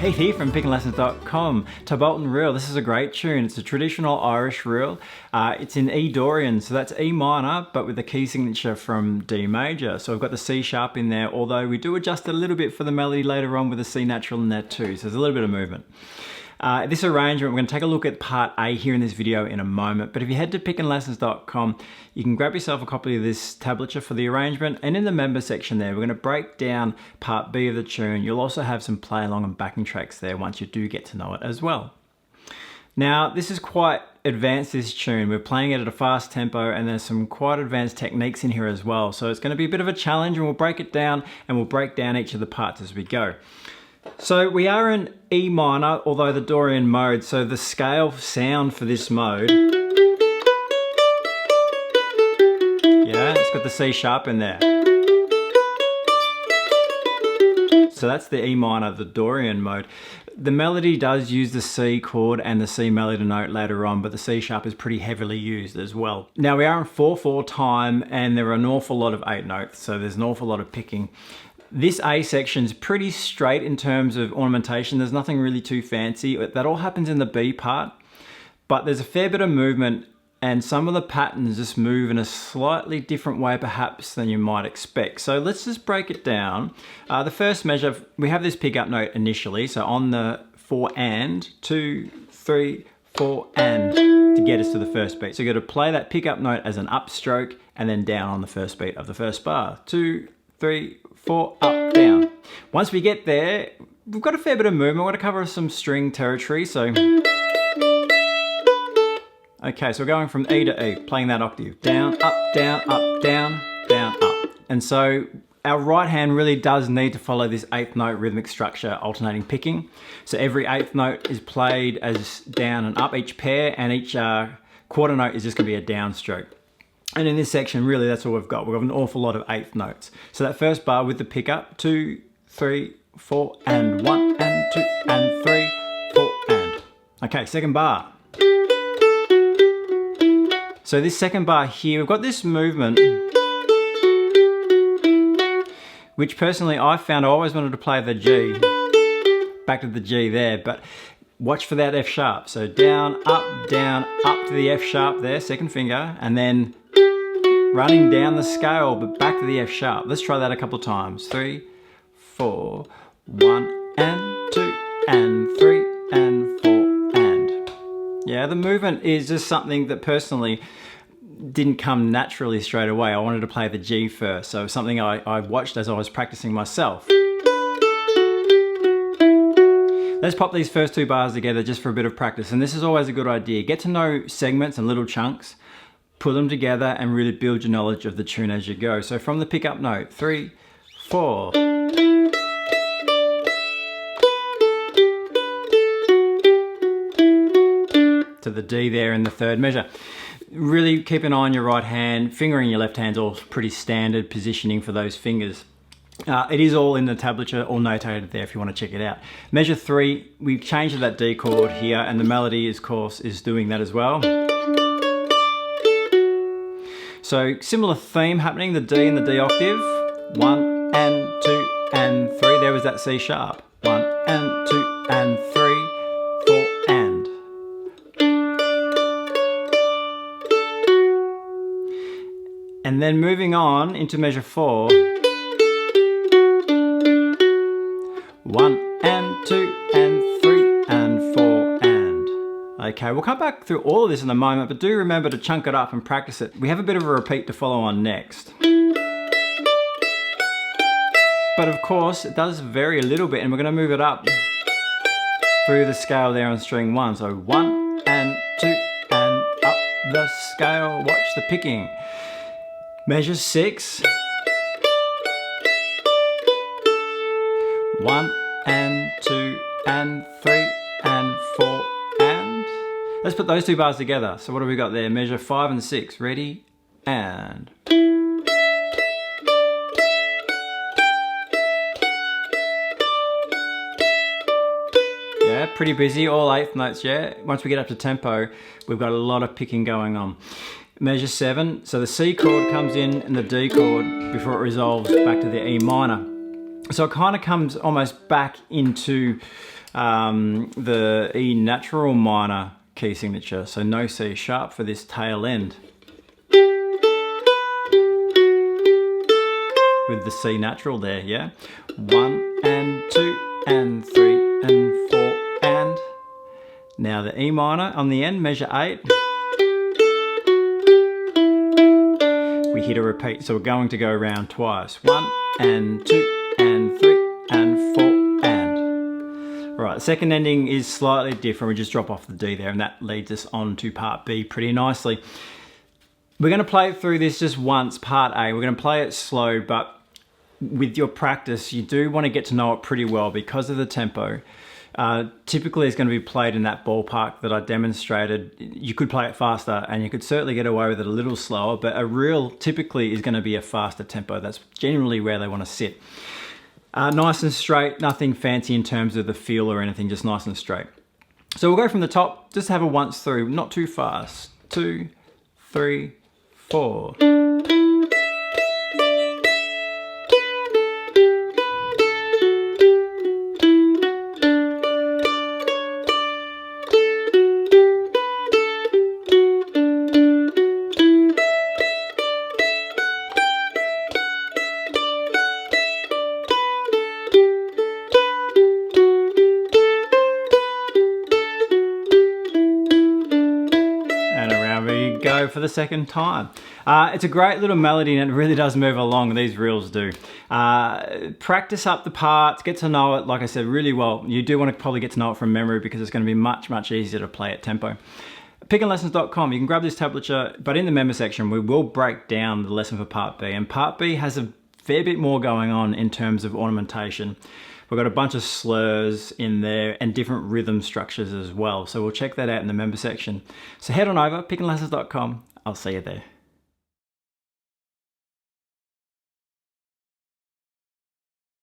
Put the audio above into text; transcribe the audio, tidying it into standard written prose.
Keith here from pickinglessons.com. Tarbolton Reel, this is a great tune. It's a traditional Irish reel. It's in E dorian, so that's E minor, but with a key signature from D major. So we've got the C sharp in there, although we do adjust a little bit for the melody later on with the C natural in there too, so there's a little bit of movement. This arrangement, we're going to take a look at part A here in this video in a moment, but if you head to pickinglessons.com, you can grab yourself a copy of this tablature for the arrangement, and in the member section there, we're going to break down part B of the tune. You'll also have some play along and backing tracks there once you do get to know it as well. Now, this is quite advanced, this tune. We're playing it at a fast tempo, and there's some quite advanced techniques in here as well. So it's going to be a bit of a challenge, and we'll break it down, and we'll break down each of the parts as we go. So we are in E minor, although the Dorian mode, so the scale sound for this mode, yeah, it's got the C sharp in there. So that's the E minor, the Dorian mode. The melody does use the C chord and the C melody note later on, but the C sharp is pretty heavily used as well. Now we are in 4/4 time, and there are an awful lot of 8 notes, so there's an awful lot of picking. This A section is pretty straight in terms of ornamentation. There's nothing really too fancy. That all happens in the B part, but there's a fair bit of movement, and some of the patterns just move in a slightly different way perhaps than you might expect. So let's just break it down. The first measure, we have this pickup note initially, so on the 4 and, 2, 3, 4 and, to get us to the first beat. So you've got to play that pickup note as an upstroke and then down on the first beat of the first bar. 2, 3, 4, up, down. Once we get there, we've got a fair bit of movement. We're going to cover some string territory. So, okay, so we're going from E to E, playing that octave. Down, up, down, up, down, down, up. And so our right hand really does need to follow this 8th note rhythmic structure, alternating picking. So every 8th note is played as down and up each pair, and each quarter note is just going to be a downstroke. And in this section, really, that's all we've got. We've got an awful lot of 8th notes. So that first bar with the pickup, 2, 3, 4, and 1, and 2, and 3, 4, and. Okay, second bar. So this second bar here, we've got this movement, which personally I found I always wanted to play the G, back to the G there, but watch for that F sharp. So down, up to the F sharp there, second finger, and then running down the scale, but back to the F sharp. Let's try that a couple of times. 3, 4, 1, and 2, and 3, and 4, and. Yeah, the movement is just something that personally didn't come naturally straight away. I wanted to play the G first, so something I watched as I was practicing myself. Let's pop these first 2 bars together just for a bit of practice, and this is always a good idea. Get to know segments and little chunks, put them together, and really build your knowledge of the tune as you go. So from the pickup note, 3, 4. To the D there in the third measure. Really keep an eye on your right hand. Fingering your left hand's all pretty standard positioning for those fingers. It is all in the tablature, all notated there if you want to check it out. Measure 3, we've changed to that D chord here, and the melody, of course, is doing that as well. So similar theme happening, the D and the D octave. 1 and 2 and 3. There was that C sharp. 1 and 2 and 3, 4 and. And then moving on into measure 4. 1 and 2 and 3 and 4 and. Okay, we'll come back through all of this in a moment, but do remember to chunk it up and practice it. We have a bit of a repeat to follow on next. But of course, it does vary a little bit, and we're going to move it up through the scale there on string 1. So 1 and 2 and up the scale. Watch the picking. Measure 6. 1 and 2 and 3 and 4 and. Let's put those 2 bars together. So what have we got there? Measure 5 and 6. Ready? And. Yeah, pretty busy, all 8th notes, yeah. Once we get up to tempo, we've got a lot of picking going on. Measure 7, so the C chord comes in and the D chord before it resolves back to the E minor. So it kind of comes almost back into the E natural minor key signature, so no C sharp for this tail end. With the C natural there, yeah? 1 and 2 and 3 and 4 and... Now the E minor on the end, measure 8. We hit a repeat, so we're going to go around twice. 1 and 2 and 3 and 4 and. Right, the second ending is slightly different. We just drop off the D there, and that leads us on to part B pretty nicely. We're going to play through this just once, part A. We're going to play it slow, but with your practice, you do want to get to know it pretty well because of the tempo. Typically it's going to be played in that ballpark that I demonstrated. You could play it faster and you could certainly get away with it a little slower, but a reel typically is going to be a faster tempo. That's generally where they want to sit. Nice and straight, nothing fancy in terms of the feel or anything, just nice and straight. So we'll go from the top, just have a once through, not too fast. 2, 3, 4. Go for the second time. It's a great little melody and it really does move along, these reels do. Practice up the parts, get to know it, like I said, really well. You do want to probably get to know it from memory because it's going to be much, much easier to play at tempo. Pickinglessons.com, you can grab this tablature, but in the member section we will break down the lesson for part B, and part B has a fair bit more going on in terms of ornamentation. We've got a bunch of slurs in there and different rhythm structures as well. So we'll check that out in the member section. So head on over, pickinglessons.com. I'll see you there.